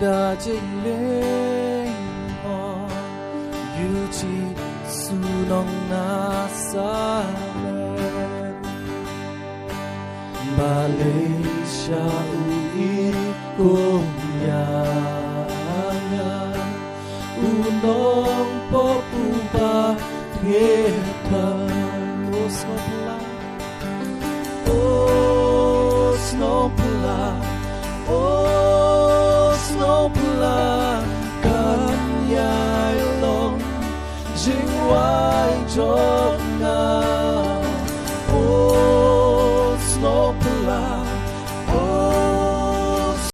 đã chinh lên họ yêu chi su nong na sa lên Malaysia ui cùng nhà unong popuba Vietnam Snowpla kan nhai lòng jing wai cho